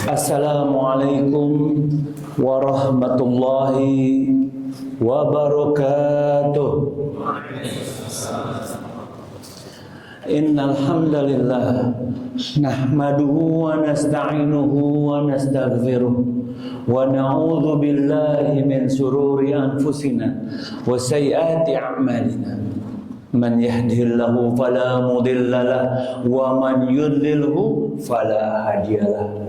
Assalamualaikum warahmatullahi wabarakatuh. Innal hamdalillah nahmaduhu wa nasta'inuhu wa nastaghfiruh wa na'udzu billahi min shururi anfusina wa sayyiati a'malina. Man yahdihillahu fala mudilla lahu wa man yudlilhu fala hadiyalah.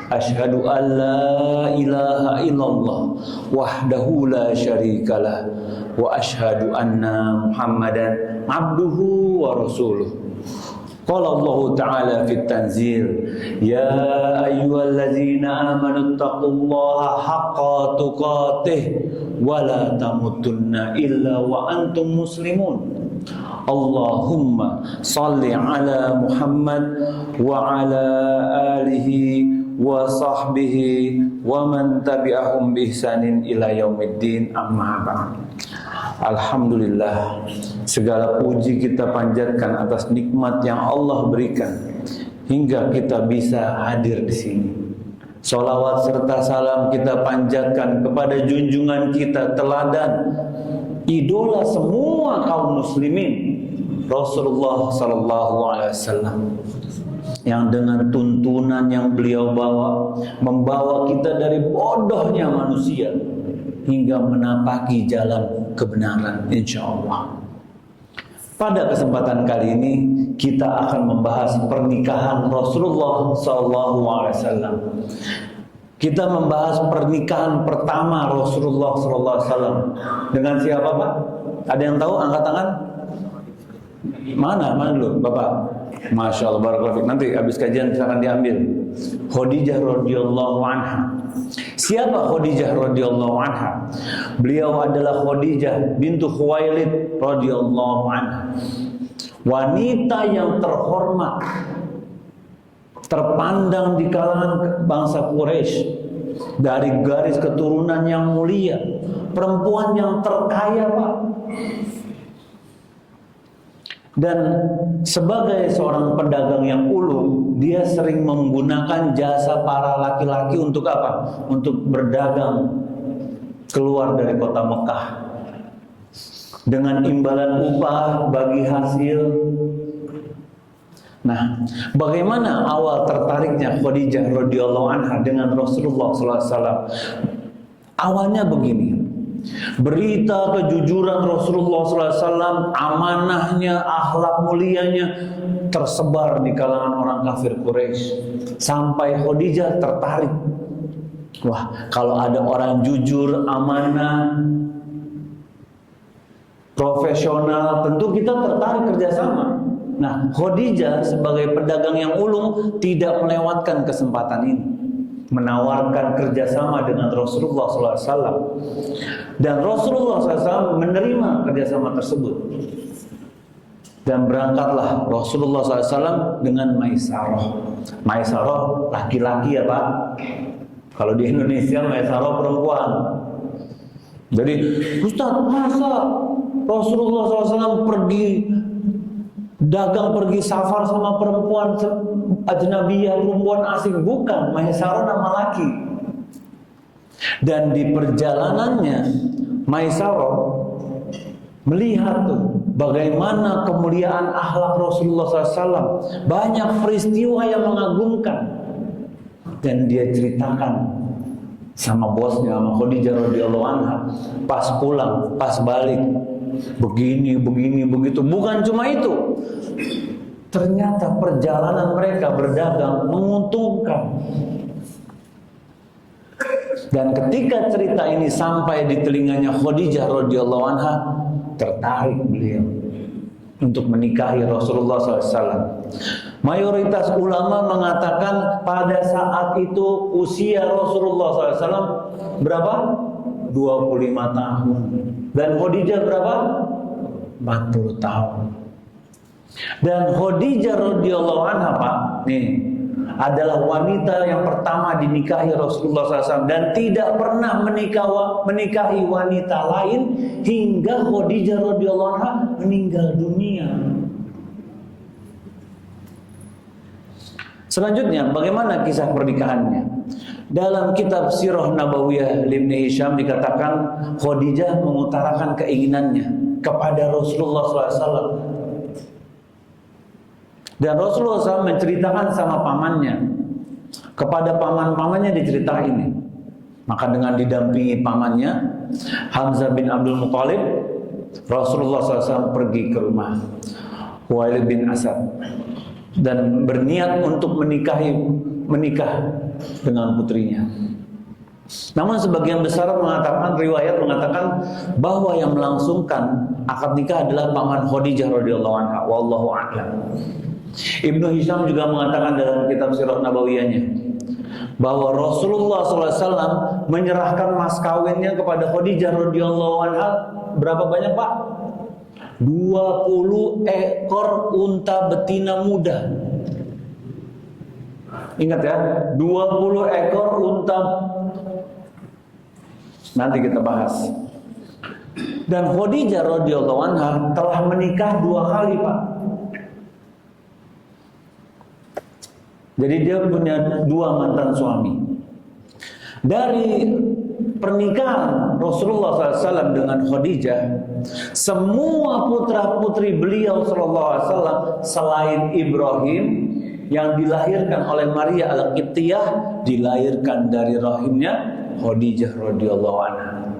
Asyhadu an la ilaha illallah wahdahu la syarikalah wa asyhadu anna Muhammadan abduhu wa rasuluh. Qala Allah Ta'ala fit tanzil, ya ayyuhallazina amanu taqullaha haqqa tuqatih wa la tamutunna illa wa antum muslimun. Allahumma salli ala Muhammad wa ala alihi wa sahbihi wa man tabi'ahum bi ihsanin ila yaumiddin, amma ba'd. Alhamdulillah, segala puji kita panjatkan atas nikmat yang Allah berikan hingga kita bisa hadir di sini. Salawat serta salam kita panjatkan kepada junjungan kita, teladan, idola semua kaum muslimin, Rasulullah sallallahu alaihi wasallam, yang dengan tuntunan yang beliau bawa membawa kita dari bodohnya manusia hingga menapaki jalan kebenaran, insyaallah. Pada kesempatan kali ini kita akan membahas pernikahan Rasulullah SAW. Kita membahas pernikahan pertama Rasulullah SAW dengan siapa, Pak? Ada yang tahu? Angkat tangan. Mana dulu, Bapak? Masya Allah, barakallahu. Nanti habis kajian silakan diambil. Khadijah radhiyallahu anha. Siapa Khadijah radhiyallahu anha? Beliau adalah Khadijah bintu Khuwailid radhiyallahu anha. Wanita yang terhormat, terpandang di kalangan bangsa Quraisy, dari garis keturunan yang mulia, perempuan yang terkaya, Pak. Dan sebagai seorang pedagang yang ulung, dia sering menggunakan jasa para laki-laki untuk apa? Untuk berdagang keluar dari kota Mekah dengan imbalan upah bagi hasil. Nah, bagaimana awal tertariknya Khadijah radhiyallahu anha dengan Rasulullah SAW? Awalnya begini. Berita kejujuran Rasulullah SAW, amanahnya, akhlak mulianya tersebar di kalangan orang kafir Quraisy, sampai Khadijah tertarik. Wah, kalau ada orang jujur, amanah, profesional, tentu kita tertarik kerjasama. Nah, Khadijah sebagai pedagang yang ulung tidak melewatkan kesempatan ini, menawarkan kerjasama dengan Rasulullah SAW, dan Rasulullah SAW menerima kerjasama tersebut. Dan berangkatlah Rasulullah SAW dengan Maisarah. Maisarah laki-laki ya, Pak. Kalau di Indonesia Maisarah perempuan. Jadi, Ustaz, masa Rasulullah SAW pergi dagang, pergi safar sama perempuan ajnabiyah, perempuan asing? Bukan, Maisarah nama laki. Dan di perjalanannya Maisarah melihat tuh bagaimana kemuliaan akhlak Rasulullah SAW, banyak peristiwa yang mengagumkan, dan dia ceritakan sama bosnya, sama Khadijah radhiyallahu anha, pas pulang, pas balik, begini, begitu. Bukan cuma itu, ternyata perjalanan mereka berdagang menguntungkan. Dan ketika cerita ini sampai di telinganya Khadijah radhiyallahu anha, tertarik beliau untuk menikahi Rasulullah SAW. Mayoritas ulama mengatakan pada saat itu usia Rasulullah SAW berapa? 25 tahun. Dan Khadijah berapa? 40 tahun. Dan Khadijah radhiyallahu anha, Pak, nih, adalah wanita yang pertama dinikahi Rasulullah SAW dan tidak pernah menikahi wanita lain hingga Khadijah radhiyallahu anha meninggal dunia. Selanjutnya, bagaimana kisah pernikahannya? Dalam kitab Sirah Nabawiyah Ibnu Hisham dikatakan Khadijah mengutarakan keinginannya kepada Rasulullah SAW. Dan Rasulullah SAW menceritakan sama pamannya. Kepada paman-pamannya diceritain. Maka dengan didampingi pamannya Hamzah bin Abdul Muthalib, Rasulullah SAW pergi ke rumah Walid bin Asad dan berniat untuk menikah dengan putrinya. Namun sebagian besar riwayat mengatakan bahwa yang melangsungkan akad nikah adalah paman Khadijah radhiyallahu anha. Wallahu a'lam. Ibnu Hisham juga mengatakan dalam kitab Sirah Nabawiyahnya bahwa Rasulullah SAW menyerahkan mas kawinnya kepada Khadijah radhiyallahu anha. Berapa banyak, Pak? 20 ekor unta betina muda. Ingat ya, 20 ekor unta. Nanti kita bahas. Dan Khadijah radhiyallahu anha telah menikah 2 kali, Pak. Jadi dia punya 2 mantan suami. Dari pernikahan Rasulullah SAW dengan Khadijah, semua putra-putri beliau SAW selain Ibrahim yang dilahirkan oleh Maria Al-Qibtiyah dilahirkan dari rahimnya Khadijah radhiyallahu anha.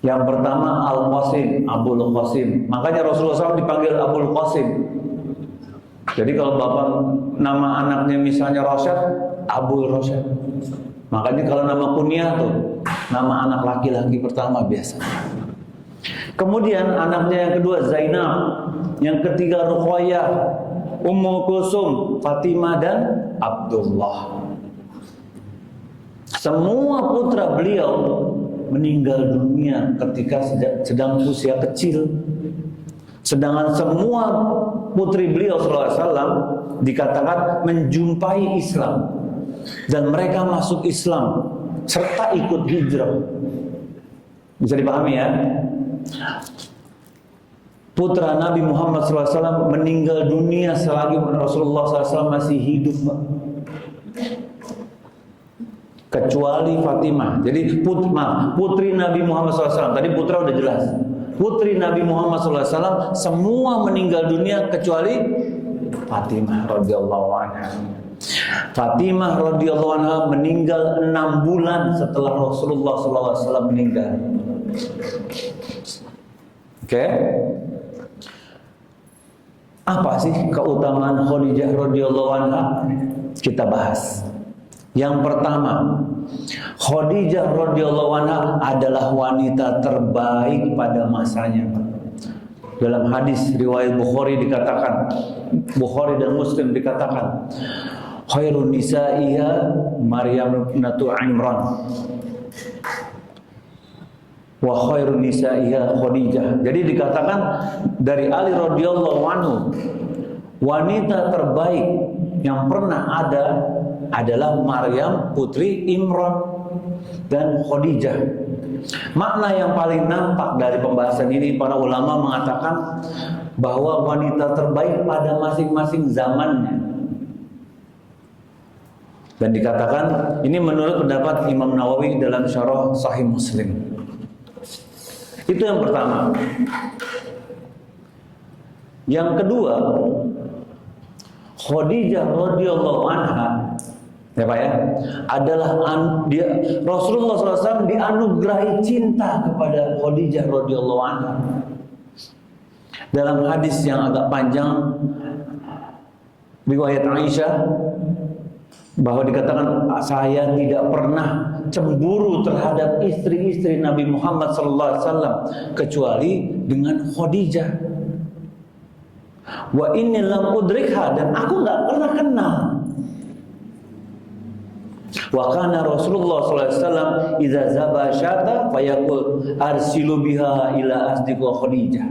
Yang pertama Al-Qasim, Abul Qasim. Makanya Rasulullah SAW dipanggil Abul Qasim. Jadi kalau bapak nama anaknya misalnya Rasyad, Abul Rasyad. Makanya kalau nama kunyah tuh nama anak laki-laki pertama biasa. Kemudian anaknya yang kedua Zainab, yang ketiga Ruqayyah, Ummu Kulsum, Fatimah dan Abdullah. Semua putra beliau meninggal dunia ketika sedang usia kecil. Sedangkan semua putri beliau SAW dikatakan menjumpai Islam dan mereka masuk Islam serta ikut hijrah. Bisa dipahami ya? Putra Nabi Muhammad SAW meninggal dunia selagi Rasulullah SAW masih hidup, kecuali Fatimah. Jadi putri Nabi Muhammad SAW, tadi putra udah jelas. Putri Nabi Muhammad SAW semua meninggal dunia kecuali Fatimah radhiyallahu anha. Fatimah radhiyallahu anha meninggal 6 bulan setelah Rasulullah SAW meninggal. Oke? Apa sih keutamaan Khadijah radhiyallahu anha? Kita bahas. Yang pertama, Khadijah radhiyallahu anha adalah wanita terbaik pada masanya. Dalam hadis riwayat Bukhari dikatakan, Bukhari dan Muslim dikatakan, khairun nisaiha Maryam bintu Imran wa khairun nisaiha Khadijah. Jadi dikatakan dari Ali radhiyallahu anhu, wanita terbaik yang pernah ada adalah Maryam putri Imran dan Khadijah. Makna yang paling nampak dari pembahasan ini, para ulama mengatakan bahwa wanita terbaik pada masing-masing zamannya. Dan dikatakan ini menurut pendapat Imam Nawawi dalam Syarah Sahih Muslim. Itu yang pertama. Yang kedua, Khadijah radhiyallahu anha, ya Pak ya, adalah Rasulullah SAW dianugerahi cinta kepada Khadijah radhiyallahu anha. Dalam hadis yang agak panjang riwayat Aisyah, bahwa dikatakan saya tidak pernah cemburu terhadap istri-istri Nabi Muhammad SAW kecuali dengan Khadijah. Wa inni lam udrikha, dan aku nggak pernah kenal. Wa kana Rasulullah SAW idza zaba syata fayaqul arsilu biha ila asdiqa Khadijah.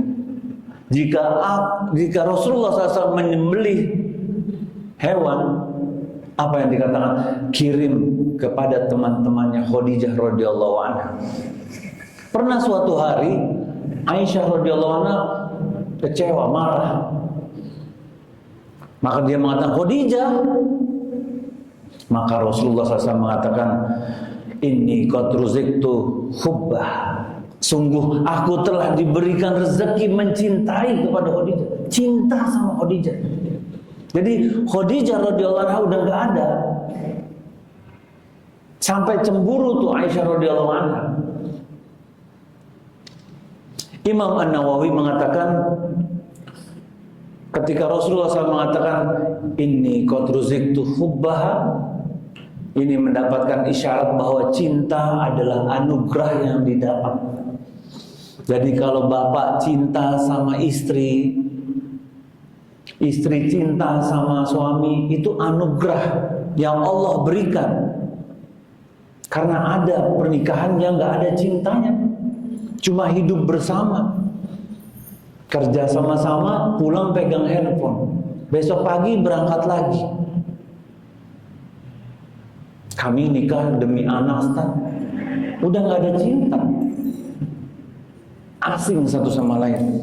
Jika Rasulullah SAW menyembelih hewan, apa yang dikatakan? Kirim kepada teman-temannya Khadijah radhiyallahu anha. Pernah suatu hari Aisyah radhiyallahu anha kecewa, marah. Maka dia mengatakan Khadijah. Maka Rasulullah SAW mengatakan, inni qad ruziktu hubbah. Sungguh aku telah diberikan rezeki mencintai kepada Khadijah. Cinta sama Khadijah. Jadi Khadijah radhiyallahu anha udah nggak ada. Sampai cemburu tuh Aisyah radhiyallahu anha. Imam An-Nawawi mengatakan, ketika Rasulullah SAW mengatakan inni qad ruziktu hubbaha, ini mendapatkan isyarat bahwa cinta adalah anugerah yang didapat. Jadi kalau bapak cinta sama istri, istri cinta sama suami, itu anugerah yang Allah berikan. Karena ada pernikahan yang gak ada cintanya, cuma hidup bersama, kerja sama-sama, pulang pegang handphone, besok pagi berangkat lagi. Kami nikah demi anak, Ustaz. Udah gak ada cinta, asing satu sama lain.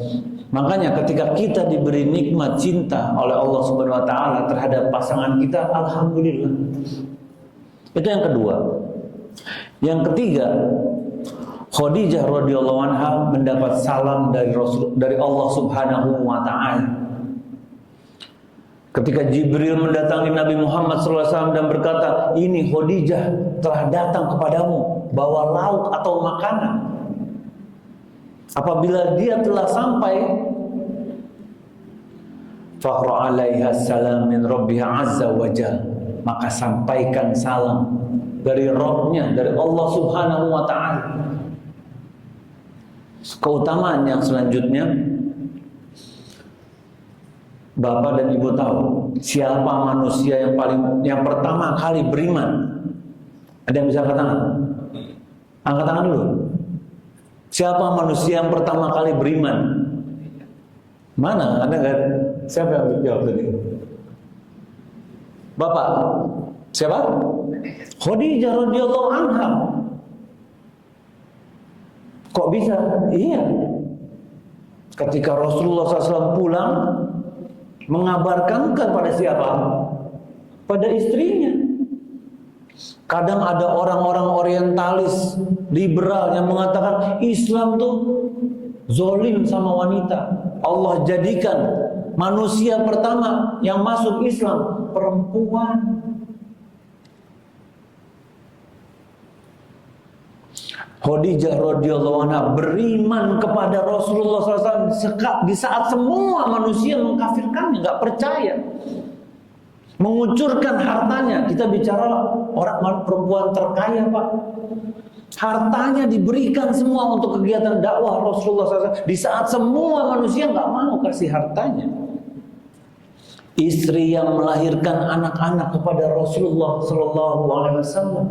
Makanya ketika kita diberi nikmat cinta oleh Allah Subhanahu wa taala terhadap pasangan kita, alhamdulillah. Itu yang kedua. Yang ketiga, Khadijah radhiyallahu anha mendapat salam dari Allah Subhanahu wa taala. Ketika Jibril mendatangi Nabi Muhammad SAW dan berkata, ini Khadijah telah datang kepadamu, bawa lauk atau makanan. Apabila dia telah sampai, faqra 'alaiha salam min rabbiha azza wa jalla, maka sampaikan salam dari Rabb-nya, dari Allah Subhanahu wa taala. Keutamaan yang selanjutnya, Bapak dan Ibu tahu siapa manusia yang pertama kali beriman? Ada yang bisa angkat tangan? Angkat tangan dulu. Siapa manusia yang pertama kali beriman? Mana? Ada nggak? Siapa yang jawab tadi? Bapak? Siapa? Khadijah radhiyallahu anha. Kok bisa? Iya. Ketika Rasulullah SAW pulang, mengabarkan kepada siapa? Pada istrinya. Kadang ada orang-orang orientalis, liberal yang mengatakan Islam tuh zolim sama wanita. Allah jadikan manusia pertama yang masuk Islam perempuan. Khadijah radhiyallahu anha beriman kepada Rasulullah SAW di saat semua manusia mengkafirkannya, nggak percaya, mengucurkan hartanya. Kita bicara orang perempuan terkaya, Pak. Hartanya diberikan semua untuk kegiatan dakwah Rasulullah SAW di saat semua manusia nggak mau kasih hartanya. Istri yang melahirkan anak-anak kepada Rasulullah SAW.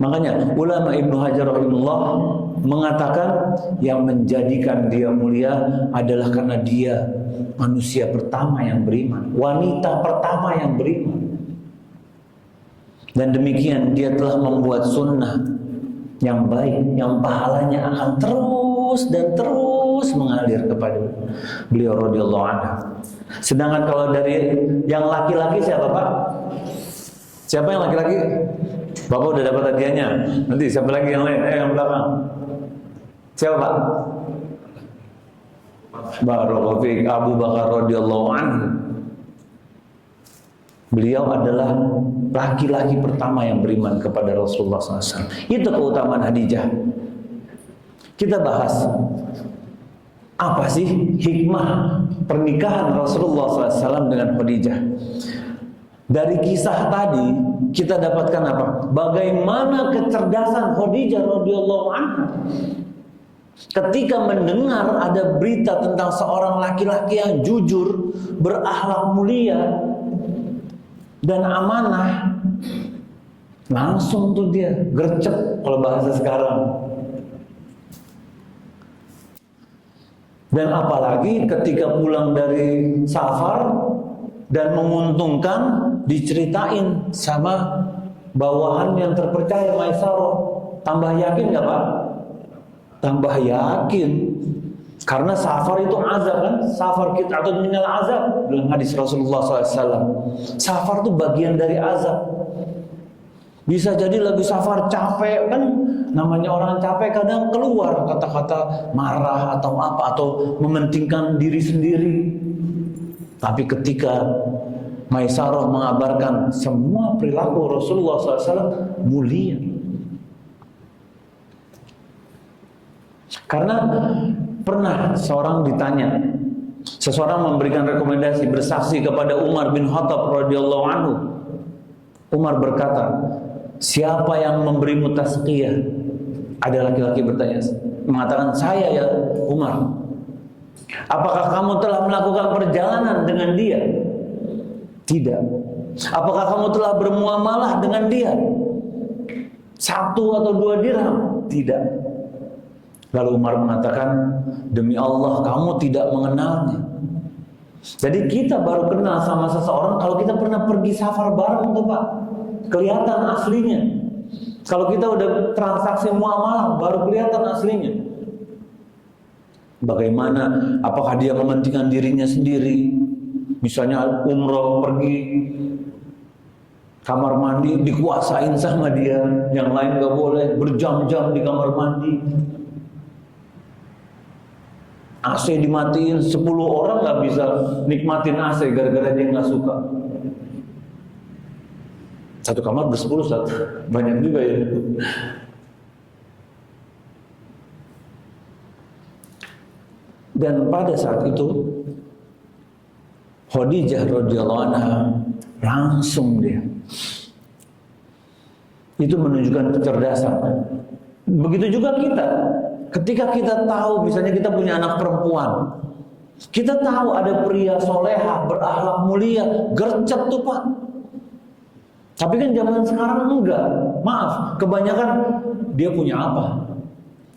Makanya ulama Ibnu Hajar rahimahullah mengatakan yang menjadikan dia mulia adalah karena dia manusia pertama yang beriman, wanita pertama yang beriman. Dan demikian dia telah membuat sunnah yang baik, yang pahalanya akan terus dan terus mengalir kepada beliau radhiyallahu anhu. Sedangkan kalau dari yang laki-laki siapa, Pak? Siapa yang laki-laki? Bapak udah dapat hadiahnya. Nanti siapa lagi yang lain? Yang belakang. Siapa, Pak? Barakallahu fiik, Abu Bakar radhiyallahu anhu. Beliau adalah laki-laki pertama yang beriman kepada Rasulullah SAW. Itu keutamaan Khadijah. Kita bahas apa sih hikmah pernikahan Rasulullah SAW dengan Khadijah. Dari kisah tadi kita dapatkan apa? Bagaimana kecerdasan Khadijah radhiyallahu anha ketika mendengar ada berita tentang seorang laki-laki yang jujur, berakhlak mulia dan amanah, langsung tuh dia gercep kalau bahasa sekarang. Dan apalagi ketika pulang dari safar dan menguntungkan, diceritain sama bawahan yang terpercaya, Maisarah. Tambah yakin nggak, Pak? Tambah yakin. Karena safar itu azab kan, safar kita atau minal azab dalam hadis Rasulullah SAW. Safar itu bagian dari azab. Bisa jadi lagi safar capek kan, namanya orang capek kadang keluar kata-kata marah atau apa atau mementingkan diri sendiri. Tapi ketika Maisarah mengabarkan semua perilaku Rasulullah SAW mulia. Karena pernah seorang ditanya, seseorang memberikan rekomendasi bersaksi kepada Umar bin Khattab radhiyallahu anhu. Umar berkata, siapa yang memberimu tazkiyah? Ada laki-laki bertanya, mengatakan, saya ya Umar. Apakah kamu telah melakukan perjalanan dengan dia? Tidak. Apakah kamu telah bermuamalah dengan dia? 1 atau 2 dirham? Tidak. Lalu Umar mengatakan, demi Allah kamu tidak mengenalnya. Jadi kita baru kenal sama seseorang kalau kita pernah pergi safar bareng tuh Pak. Kelihatan aslinya. Kalau kita udah transaksi muamalah baru kelihatan aslinya. Bagaimana, apakah dia mementingkan dirinya sendiri? Misalnya umroh pergi, kamar mandi dikuasain sama dia, yang lain gak boleh, berjam-jam di kamar mandi. AC dimatiin, 10 orang gak bisa nikmatin AC gara-gara dia gak suka. Satu kamar ber-10, banyak juga ya. Dan pada saat itu Khadijah radhiyallahu anha langsung dia. Itu menunjukkan kecerdasan. Begitu juga kita. Ketika kita tahu, misalnya kita punya anak perempuan, kita tahu ada pria soleha, berakhlak mulia, gercep tuh Pak. Tapi kan zaman sekarang enggak. Maaf, kebanyakan dia punya apa?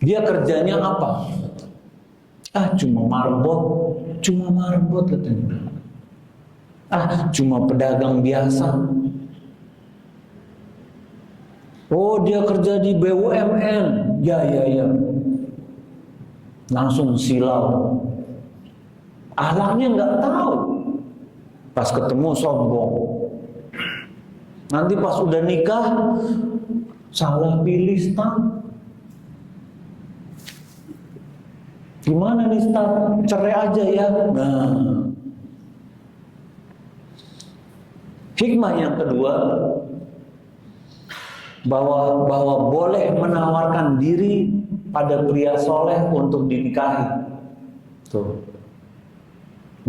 Dia kerjanya apa? Cuma marbot katanya. Cuma pedagang biasa. Oh, dia kerja di BUMN. Ya. Langsung silau. Akhlaknya nggak tahu. Pas ketemu sombong. Nanti pas udah nikah salah pilih stan. Gimana nih stan? Cerai aja ya. Nah. Hikmah yang kedua, bahwa boleh menawarkan diri pada pria soleh untuk dinikahi. Tuh.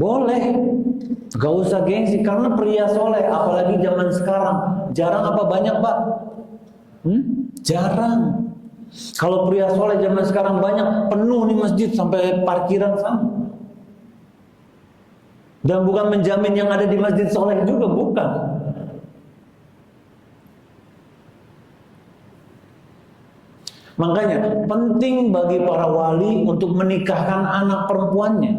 Boleh. Gak usah gengsi, karena pria soleh, apalagi zaman sekarang, jarang apa banyak Pak? Jarang. Kalau pria soleh zaman sekarang banyak, penuh nih masjid sampai parkiran sana. Dan bukan menjamin yang ada di masjid soleh juga, bukan. Makanya penting bagi para wali untuk menikahkan anak perempuannya,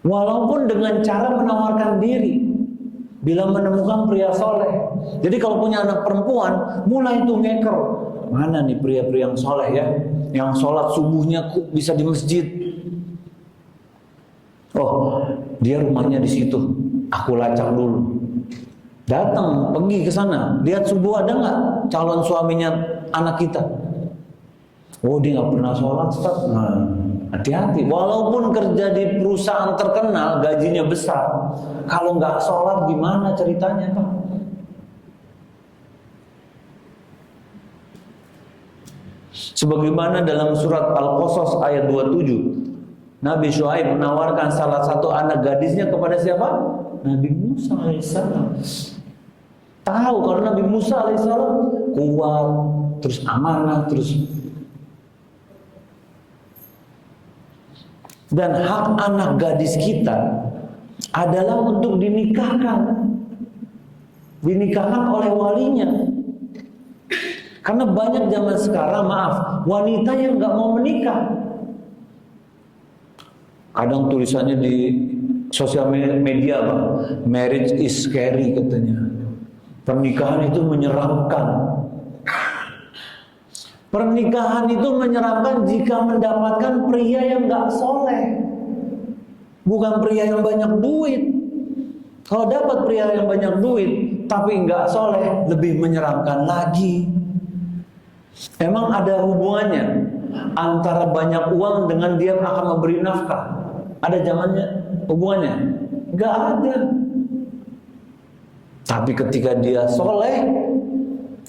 walaupun dengan cara menawarkan diri bila menemukan pria soleh. Jadi kalau punya anak perempuan, mulai tuh ngeker, mana nih pria-pria yang soleh ya, yang sholat subuhnya bisa di masjid. Oh, dia rumahnya di situ, aku lacak dulu. Datang, pergi ke sana, lihat subuh ada nggak calon suaminya anak kita. Oh, dia nggak pernah sholat, Ustaz. Nah, hati-hati. Walaupun kerja di perusahaan terkenal, gajinya besar, kalau nggak sholat gimana ceritanya, Pak? Sebagaimana dalam surat Al-Qasas ayat 27, Nabi Syuaib menawarkan salah satu anak gadisnya kepada siapa? Nabi Musa alaihissalam. Tahu karena Nabi Musa alaihissalam kuat, terus amanah, terus. Dan hak anak gadis kita adalah untuk dinikahkan oleh walinya. Karena banyak zaman sekarang, maaf, wanita yang nggak mau menikah. Kadang tulisannya di sosial media, Bang, marriage is scary katanya. Pernikahan itu menyeramkan. Pernikahan itu menyeramkan jika mendapatkan pria yang gak soleh, bukan pria yang banyak duit. Kalau dapat pria yang banyak duit tapi nggak soleh, lebih menyeramkan lagi. Emang ada hubungannya antara banyak uang dengan dia akan memberi nafkah? Ada zamannya hubungannya? Nggak ada. Tapi ketika dia soleh,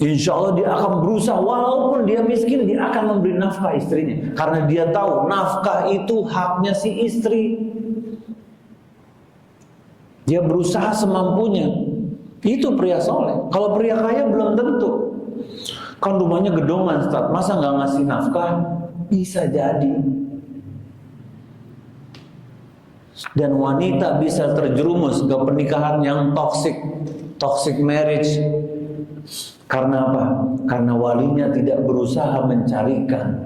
insya Allah dia akan berusaha, walaupun dia miskin, dia akan memberi nafkah istrinya. Karena dia tahu nafkah itu haknya si istri. Dia berusaha semampunya. Itu pria soleh. Kalau pria kaya belum tentu. Kan rumahnya gedongan, Ustaz. Masa nggak ngasih nafkah? Bisa jadi. Dan wanita bisa terjerumus ke pernikahan yang toxic marriage. Karena apa? Karena walinya tidak berusaha mencarikan.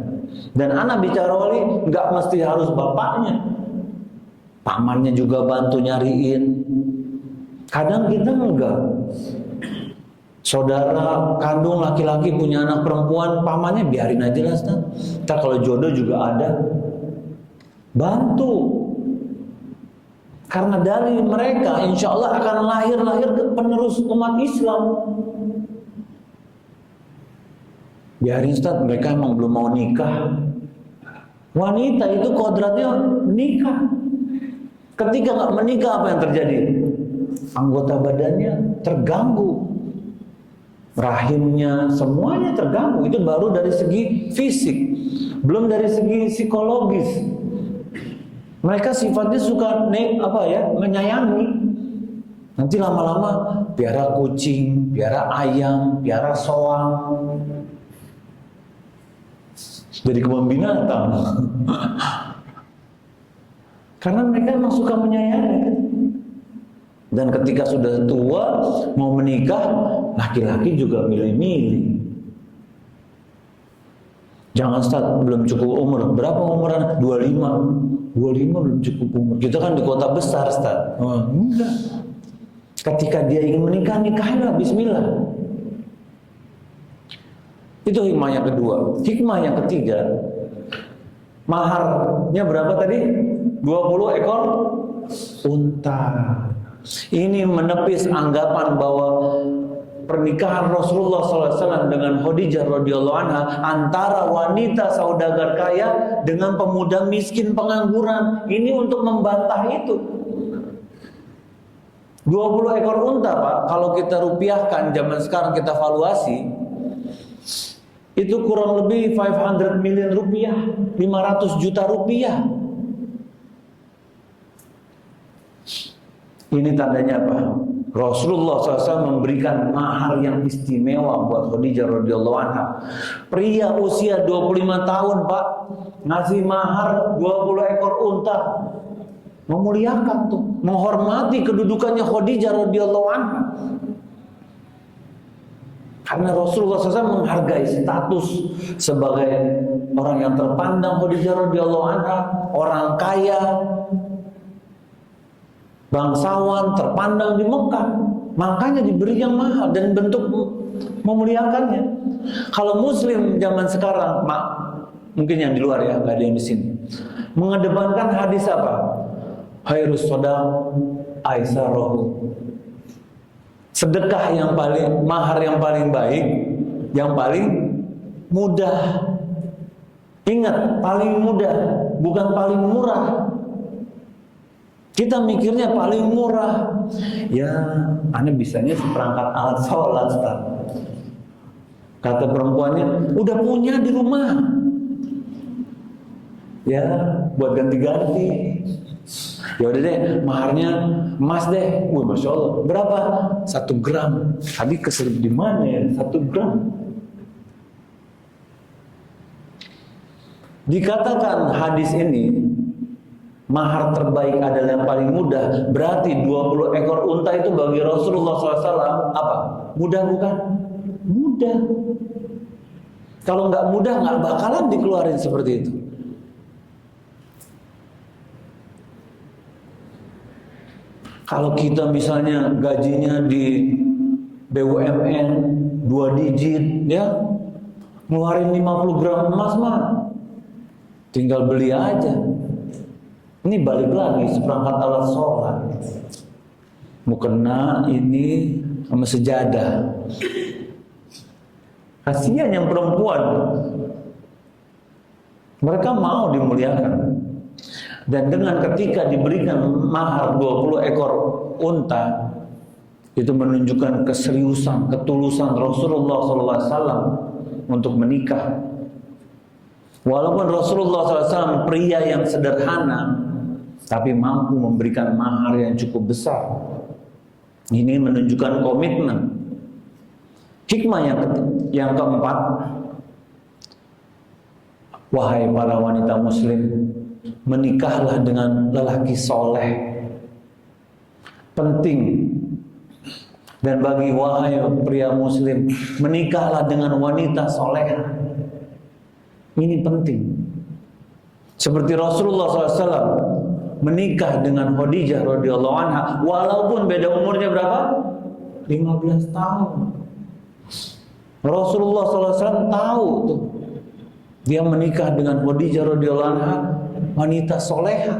Dan anak bicara wali nggak mesti harus bapaknya. Pamannya juga bantu nyariin. Kadang kita enggak. Saudara kandung laki-laki punya anak perempuan, pamannya biarin aja lah, Ustaz. Ntar kalau jodoh juga ada. Bantu. Karena dari mereka insya Allah akan lahir penerus umat Islam. Biarin, Ustaz, mereka emang belum mau nikah. Wanita itu kodratnya nikah. Ketika nggak menikah, apa yang terjadi? Anggota badannya terganggu, rahimnya, semuanya terganggu. Itu baru dari segi fisik, belum dari segi psikologis. Mereka sifatnya suka menyayangi. Nanti lama-lama piara kucing, piara ayam, piara soang, jadi kebun binatang. Karena mereka memang suka menyayangi. Dan ketika sudah tua mau menikah, laki-laki juga milih-milih. Jangan, Ustaz, belum cukup umur. Berapa umuran? 25 belum cukup umur. Kita kan di kota besar, Ustaz. Enggak. Ketika dia ingin menikah, nikahlah, bismillah. Itu hikmah yang kedua. Hikmah yang ketiga, maharnya berapa tadi? 20 ekor unta. Ini menepis anggapan bahwa pernikahan Rasulullah SAW dengan Khadijah radhiyallahu anha antara wanita saudagar kaya dengan pemuda miskin pengangguran. Ini untuk membantah itu. 20 ekor unta, Pak, kalau kita rupiahkan zaman sekarang, kita valuasi, itu kurang lebih 500 million rupiah, 500 juta rupiah. Ini tandanya apa? Rasulullah SAW memberikan mahar yang istimewa buat Khadijah radhiyallahu anha. Pria usia 25 tahun, Pak, ngasih mahar 20 ekor unta. Memuliakan tuh, menghormati kedudukannya Khadijah radhiyallahu anha. Karena Rasulullah SAW menghargai status sebagai orang yang terpandang Khadijah radhiyallahu anha, orang kaya, bangsawan terpandang di Mekah, makanya diberi yang mahal dan bentuk memuliakannya. Kalau Muslim zaman sekarang, mungkin yang di luar ya, nggak ada yang di sini, mengedepankan hadis apa? Khairus shadaq aisarohu. Sedekah yang paling, mahar yang paling baik, yang paling mudah. Ingat, paling mudah, bukan paling murah. Kita mikirnya paling murah. Ya, Anda bisanya seperangkat alat sholat, Ustaz. Kata perempuannya, udah punya di rumah. Ya, buat ganti-ganti. Ya udah deh, maharnya emas deh. Wih, Masya Allah. Berapa? 1 gram. Tadi keselip di mana ya? 1 gram. Dikatakan hadis ini, mahar terbaik adalah yang paling mudah. Berarti 20 ekor unta itu bagi Rasulullah SAW apa? Mudah bukan? Mudah. Kalau nggak mudah, nggak bakalan dikeluarin seperti itu. Kalau kita misalnya gajinya di BUMN 2 digit, ya Ngeluarin 50 gram emas mah tinggal beli aja. Ini balik lagi seperangkat alat sholat. Mukena ini sama sejadah. Kasihan yang perempuan. Mereka mau dimuliakan. Dan dengan ketika diberikan mahar 20 ekor unta, itu menunjukkan keseriusan, ketulusan Rasulullah SAW untuk menikah. Walaupun Rasulullah SAW pria yang sederhana, tapi mampu memberikan mahar yang cukup besar. Ini menunjukkan komitmen. Hikmah yang keempat, wahai para wanita muslim, menikahlah dengan lelaki soleh. Penting. Dan bagi wahai pria muslim, menikahlah dengan wanita soleh. Ini penting. Seperti Rasulullah SAW menikah dengan Khadijah radhiyallahu anha, walaupun beda umurnya berapa? 15 tahun. Rasulullah SAW tahu tuh, dia menikah dengan Khadijah radhiyallahu anha, wanita soleha.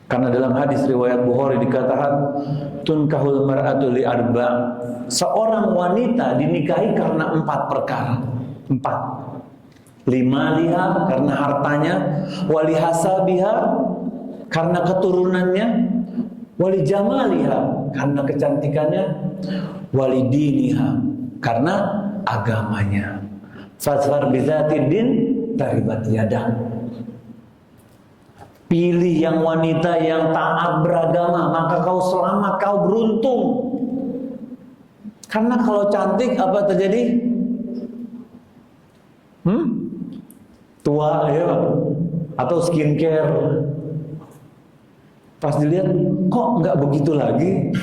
Karena dalam hadis riwayat Bukhari dikatakan, tunkahul mar'atu li arba'. Seorang wanita dinikahi karena 4 perkara. 4. Limaliha, karena hartanya, walihasabiha, karena keturunannya, walijamaliha, karena kecantikannya, walidiniha, karena agamanya. Fasfar bizatid din taribat yadah. Pilih yang wanita yang taat beragama, maka kau selamat, kau beruntung. Karena kalau cantik apa terjadi? Tua ya, atau skincare. Pas dilihat, kok nggak begitu lagi?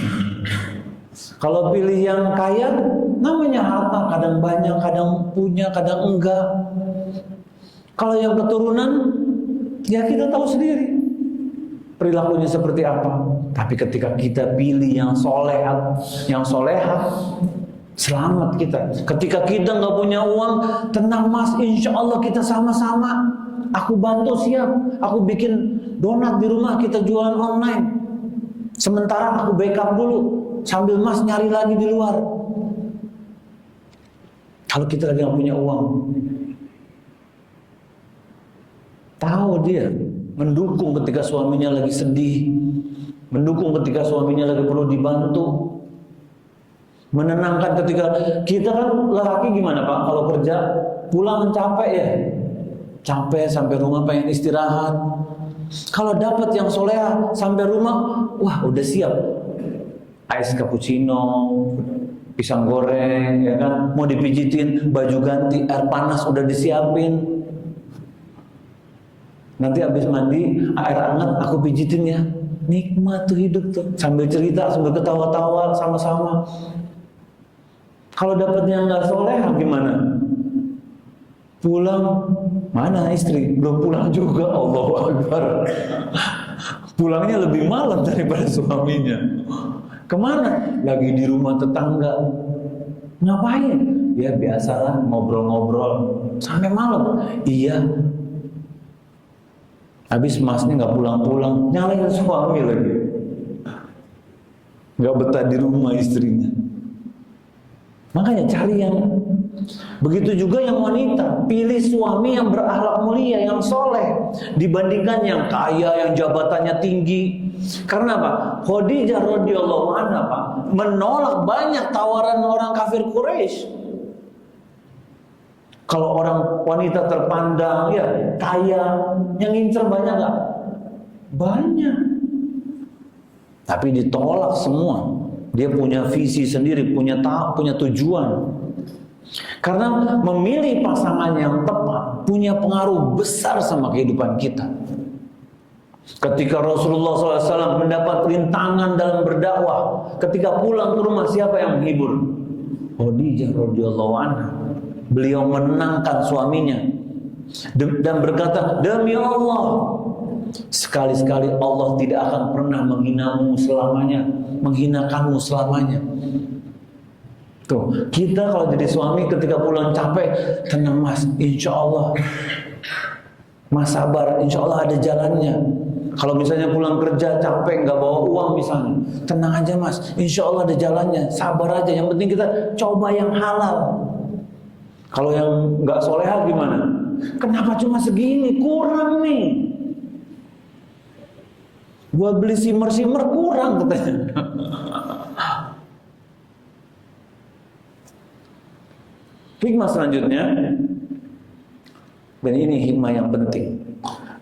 Kalau pilih yang kaya, namanya harta, kadang banyak, kadang punya, kadang enggak. Kalau yang keturunan, ya kita tahu sendiri perilakunya seperti apa. Tapi ketika kita pilih yang solehat, yang solehat, selamat kita. Ketika kita nggak punya uang, tenang mas, insya Allah kita sama-sama. Aku bantu siap. Aku bikin donat di rumah, kita jualan online. Sementara aku backup dulu, sambil mas nyari lagi di luar. Kalau kita lagi nggak punya uang, tahu dia mendukung ketika suaminya lagi sedih, mendukung ketika suaminya lagi perlu dibantu, menenangkan ketika kita kan lelaki gimana Pak? Kalau kerja pulang capek ya, capek sampai rumah pengen istirahat. Kalau dapat yang soleha sampai rumah, wah udah siap, ice cappuccino, pisang goreng, ya kan, mau dipijitin, baju ganti, air panas udah disiapin. Nanti habis mandi, air hangat aku pijitin ya. Nikmat tuh hidup tuh. Sambil cerita, sambil ketawa-tawa sama-sama. Kalau dapatnya nggak soleha gimana? Pulang, mana istri? Belum pulang juga, Allahu Akbar. Pulangnya lebih malam daripada suaminya. Kemana? Lagi di rumah tetangga. Ngapain? Ya biasalah ngobrol-ngobrol sampai malam. Iya. Habis masnya nggak pulang-pulang, nyalain suami lagi. Nggak betah di rumah istrinya. Makanya cari yang begitu juga yang wanita, pilih suami yang berakhlak mulia, yang soleh, dibandingkan yang kaya, yang jabatannya tinggi. Karena apa? Khadijah radhiyallahu anha Pak, menolak banyak tawaran orang kafir Quraisy. Kalau orang wanita terpandang, ya kaya, yang ngincer banyak nggak? Banyak. Tapi ditolak semua. Dia punya visi sendiri, punya tujuan. Karena memilih pasangan yang tepat punya pengaruh besar sama kehidupan kita. Ketika Rasulullah SAW mendapat rintangan dalam berdakwah, ketika pulang ke rumah siapa yang menghibur? Khadijah radhiyallahu anha. Beliau menenangkan suaminya dan berkata, demi Allah, sekali-sekali Allah tidak akan pernah menghinamu selamanya, menghinakanmu selamanya. Tuh, kita kalau jadi suami ketika pulang capek, tenang mas, insya Allah, mas sabar, insya Allah ada jalannya. Kalau misalnya pulang kerja capek, nggak bawa uang misalnya, tenang aja mas, insya Allah ada jalannya, sabar aja. Yang penting kita coba yang halal. Kalau yang nggak soleha gimana? Kenapa cuma segini? Kurang nih. Gua beli simmer kurang katanya. Hikmah selanjutnya, dan ini hikmah yang penting,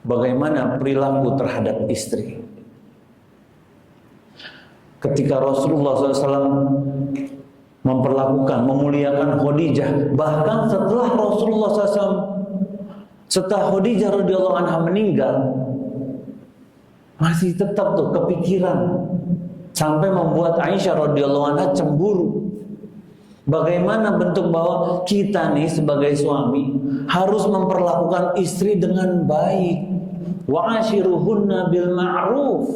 bagaimana perilaku terhadap istri. Ketika Rasulullah SAW memperlakukan, memuliakan Khadijah, bahkan setelah Rasulullah SAW, setelah Khadijah radhiyallahu anha meninggal, masih tetap tuh kepikiran, sampai membuat Aisyah radhiyallahu anha cemburu. Bagaimana bentuk bahwa kita nih sebagai suami harus memperlakukan istri dengan baik. Wa ashiruhunna bil ma'ruf,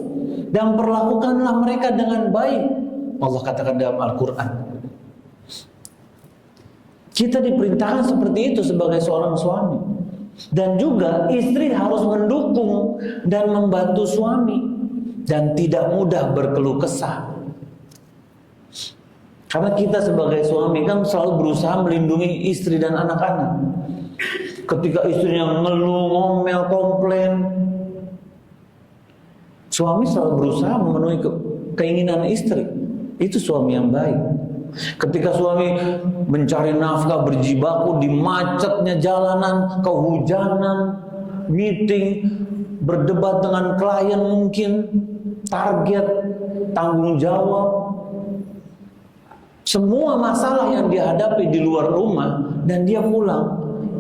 dan perlakukanlah mereka dengan baik. Allah katakan dalam Al-Qur'an. Kita diperintahkan seperti itu sebagai seorang suami. Dan juga istri harus mendukung dan membantu suami dan tidak mudah berkeluh kesah. Karena kita sebagai suami kan selalu berusaha melindungi istri dan anak-anak. Ketika istrinya ngeluh, ngomel, komplain, suami selalu berusaha memenuhi keinginan istri. Itu suami yang baik. Ketika suami mencari nafkah, berjibaku di macetnya jalanan, kehujanan, meeting, berdebat dengan klien mungkin, target, tanggung jawab, semua masalah yang dihadapi di luar rumah, dan dia pulang,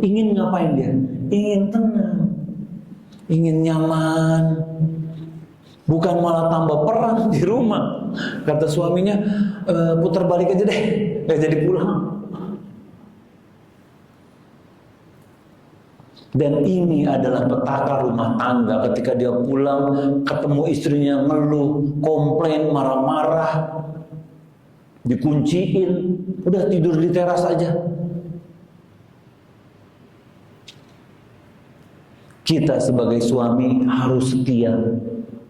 ingin ngapain dia? Ingin tenang, ingin nyaman, bukan malah tambah perang di rumah. Kata suaminya, putar balik aja deh, gak jadi pulang. Dan ini adalah petaka rumah tangga. Ketika dia pulang, ketemu istrinya ngeluh, komplain, marah-marah, dikunciin, udah tidur di teras aja. Kita sebagai suami harus setia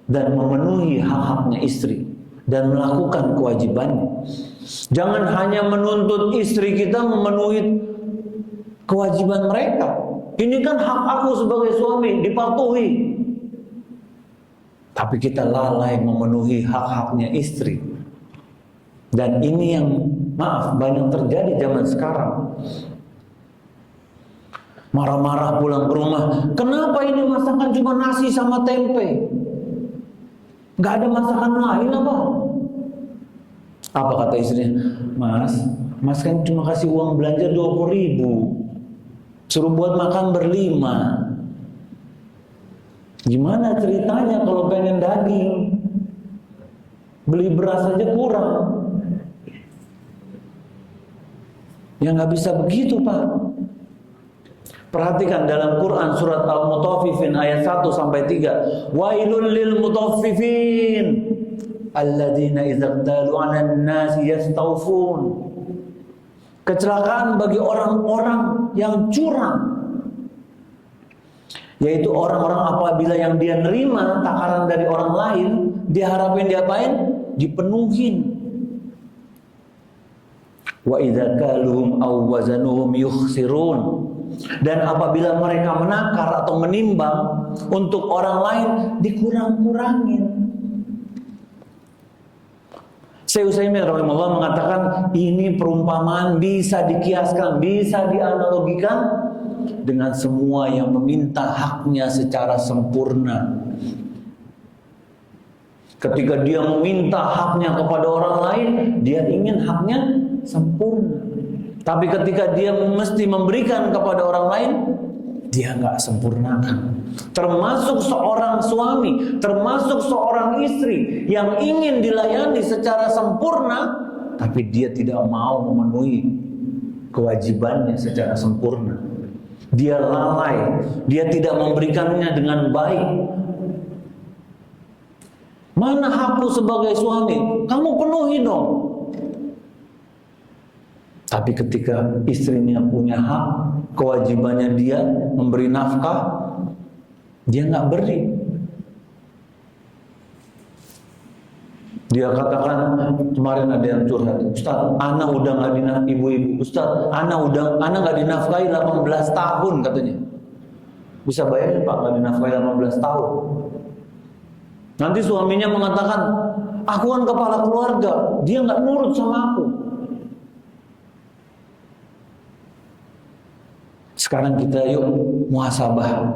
dan memenuhi hak-haknya istri dan melakukan kewajibannya. Jangan hanya menuntut istri kita memenuhi kewajiban mereka. Ini kan hak aku sebagai suami, dipatuhi. Tapi kita lalai memenuhi hak-haknya istri. Dan ini yang, maaf, banyak terjadi zaman sekarang. Marah-marah pulang ke rumah, kenapa ini masakan cuma nasi sama tempe? Gak ada masakan lain apa? Apa kata istrinya? Mas kan cuma kasih uang belanja 20.000, suruh buat makan berlima. Gimana ceritanya kalau pengen daging? Beli beras aja kurang. Ya nggak bisa begitu, Pak. Perhatikan dalam Quran surat Al-Mutaffifin ayat 1 sampai 3. Wailul lil mutaffifin alladzina idza qtalu 'alan nasi yastawfun. Kecelakaan bagi orang-orang yang curang, yaitu orang-orang apabila yang dia nerima takaran dari orang lain, dia harapin diapain? Dipenuhin. Wa idza kaluhum aw wazanuhum yukhsirun. Dan apabila mereka menakar atau menimbang untuk orang lain, dikurang-kurangin. Syekh Utsaimin rahimahullah mengatakan ini perumpamaan bisa dikiaskan, bisa dianalogikan dengan semua yang meminta haknya secara sempurna. Ketika dia meminta haknya kepada orang lain, dia ingin haknya sempurna. Tapi ketika dia mesti memberikan kepada orang lain, dia nggak sempurnakan. Termasuk seorang suami, termasuk seorang istri yang ingin dilayani secara sempurna, tapi dia tidak mau memenuhi kewajibannya secara sempurna. Dia lalai, dia tidak memberikannya dengan baik. Mana hakku sebagai suami? Kamu penuhi dong. Tapi ketika istrinya punya hak, kewajibannya dia memberi nafkah, dia nggak beri. Dia katakan, kemarin ada yang curhat, Ustaz, ana udah nggak dinafkahi, ibu-ibu, Ustaz, ana nggak dinafkahi 18 tahun katanya. Bisa bayangin Pak, nggak dinafkahi 18 tahun. Nanti suaminya mengatakan, aku kan kepala keluarga, dia nggak nurut sama aku. Sekarang kita yuk muhasabah.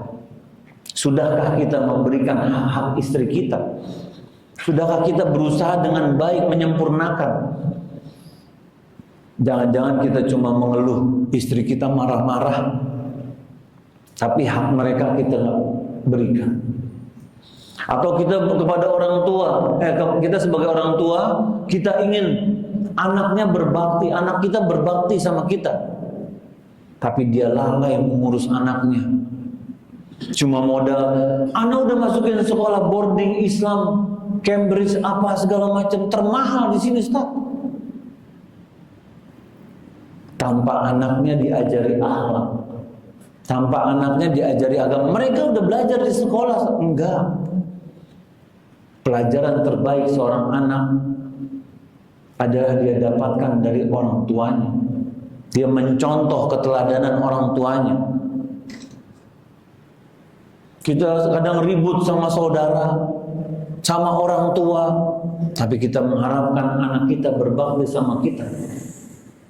Sudahkah kita memberikan hak-hak istri kita? Sudahkah kita berusaha dengan baik menyempurnakan? Jangan-jangan kita cuma mengeluh, istri kita marah-marah, tapi hak mereka kita nggak berikan. Atau kita kepada orang tua, kita sebagai orang tua, kita ingin anaknya berbakti, anak kita berbakti sama kita, tapi dia lalai mengurus anaknya. Cuma modal, anak udah masukin sekolah boarding Islam, Cambridge apa segala macam, termahal di sini, Ustaz. Tanpa anaknya diajari akhlak, tanpa anaknya diajari agama. Mereka udah belajar di sekolah, enggak. Pelajaran terbaik seorang anak adalah dia dapatkan dari orang tuanya. Dia mencontoh keteladanan orang tuanya. Kita kadang ribut sama saudara, sama orang tua, tapi kita mengharapkan anak kita berbakti sama kita.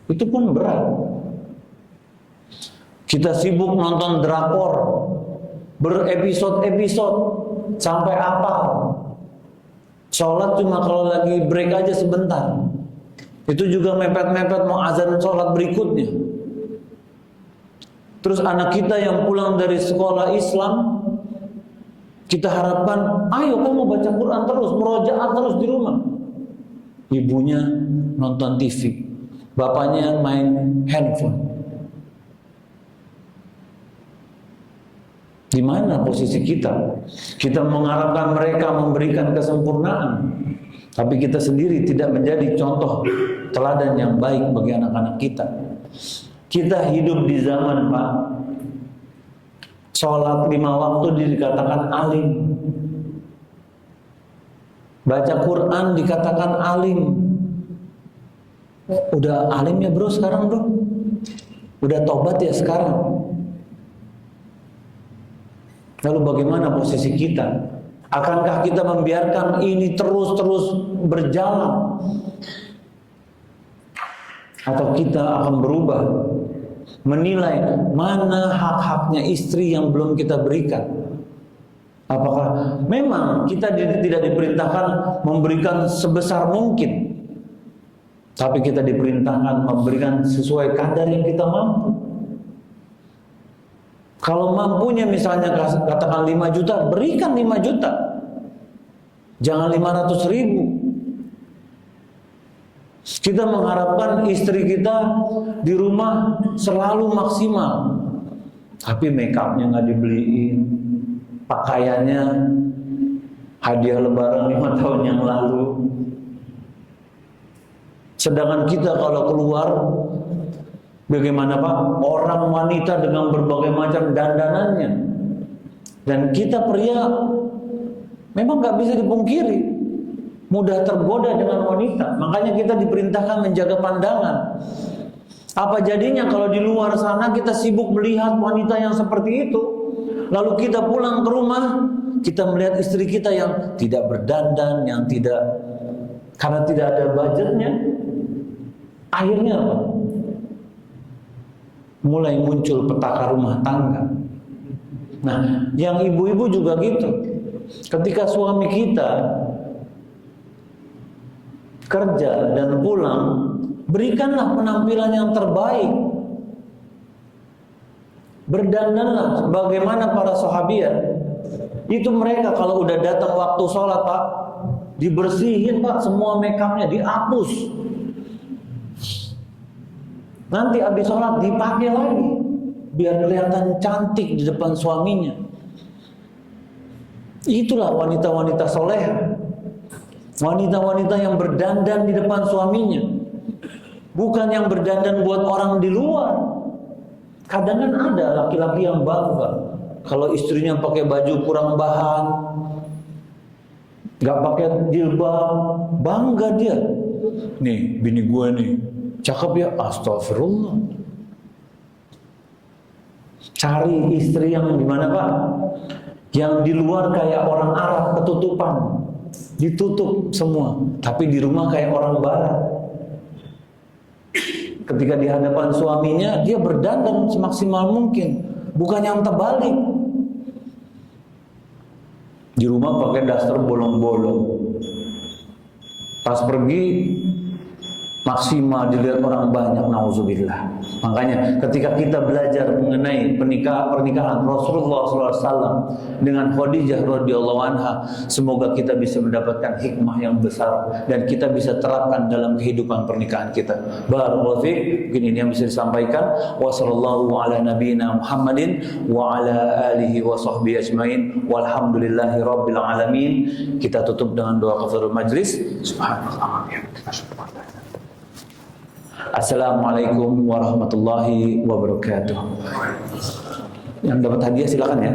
Itu pun berat. Kita sibuk nonton drakor, berepisode-episode, sampai apal. Sholat cuma kalau lagi break aja sebentar. Itu juga mepet-mepet mau azan sholat berikutnya. Terus anak kita yang pulang dari sekolah Islam, kita harapkan, ayo kamu baca Quran terus, murojaah terus di rumah. Ibunya nonton TV, bapaknya main handphone. Di mana posisi kita? Kita mengharapkan mereka memberikan kesempurnaan, tapi kita sendiri tidak menjadi contoh teladan yang baik bagi anak-anak kita. Kita hidup di zaman, Pak, sholat 5 waktu dikatakan alim, baca Quran dikatakan alim. Udah alim ya bro sekarang bro? Udah tobat ya sekarang? Lalu bagaimana posisi kita? Akankah kita membiarkan ini terus-terus berjalan? Atau kita akan berubah, menilai mana hak-haknya istri yang belum kita berikan? Apakah memang kita tidak diperintahkan memberikan sebesar mungkin, tapi kita diperintahkan memberikan sesuai kadar yang kita mampu? Kalau mampunya misalnya katakan 5 juta, berikan 5 juta. Jangan 500.000. Kita mengharapkan istri kita di rumah selalu maksimal, tapi make upnya nggak dibeliin, pakaiannya hadiah lebaran 5 tahun yang lalu. Sedangkan kita kalau keluar, bagaimana Pak? Orang wanita dengan berbagai macam dandanannya, dan kita pria memang nggak bisa dipungkiri mudah tergoda dengan wanita. Makanya kita diperintahkan menjaga pandangan. Apa jadinya kalau di luar sana kita sibuk melihat wanita yang seperti itu, lalu kita pulang ke rumah, kita melihat istri kita yang tidak berdandan, yang tidak, karena tidak ada budgetnya. Akhirnya apa? Mulai muncul petaka rumah tangga. Nah, yang ibu-ibu juga gitu. Ketika suami kita kerja dan pulang, berikanlah penampilan yang terbaik. Berdandanlah sebagaimana para sahabiat. Itu mereka kalau udah datang waktu sholat, Pak, dibersihin Pak, semua make upnya dihapus. Nanti habis sholat dipakai lagi, biar kelihatan cantik di depan suaminya. Itulah wanita-wanita soleha, wanita-wanita yang berdandan di depan suaminya. bukan yang berdandan buat orang di luar. Kadang kan ada laki-laki yang bangga kalau istrinya pakai baju kurang bahan, nggak pakai jilbab, bangga dia. Nih, bini gue nih, cakep ya, astagfirullah. Cari istri yang gimana Pak? Yang di luar kayak orang Arab ketutupan, ditutup semua, tapi di rumah kayak orang Barat. Ketika di hadapan suaminya, dia berdandan semaksimal mungkin, bukan yang terbalik. Di rumah pakai daster bolong-bolong, pas pergi maksimal dilihat orang banyak, nauzubillah. Makanya ketika kita belajar mengenai pernikahan Rasulullah SAW dengan Khadijah radhiyallahu anha, semoga kita bisa mendapatkan hikmah yang besar dan kita bisa terapkan dalam kehidupan pernikahan kita. Barakallahu fiik. Mungkin ini yang bisa disampaikan. Wa sallallahu ala nabiyyina Muhammadin wa ala alihi wa sahbihi ajmain. Walhamdulillahi rabbil alamin. Kita tutup dengan doa kafaratul majlis. Subhanallah. Assalamualaikum warahmatullahi wabarakatuh. Yang dapat hadiah silakan ya.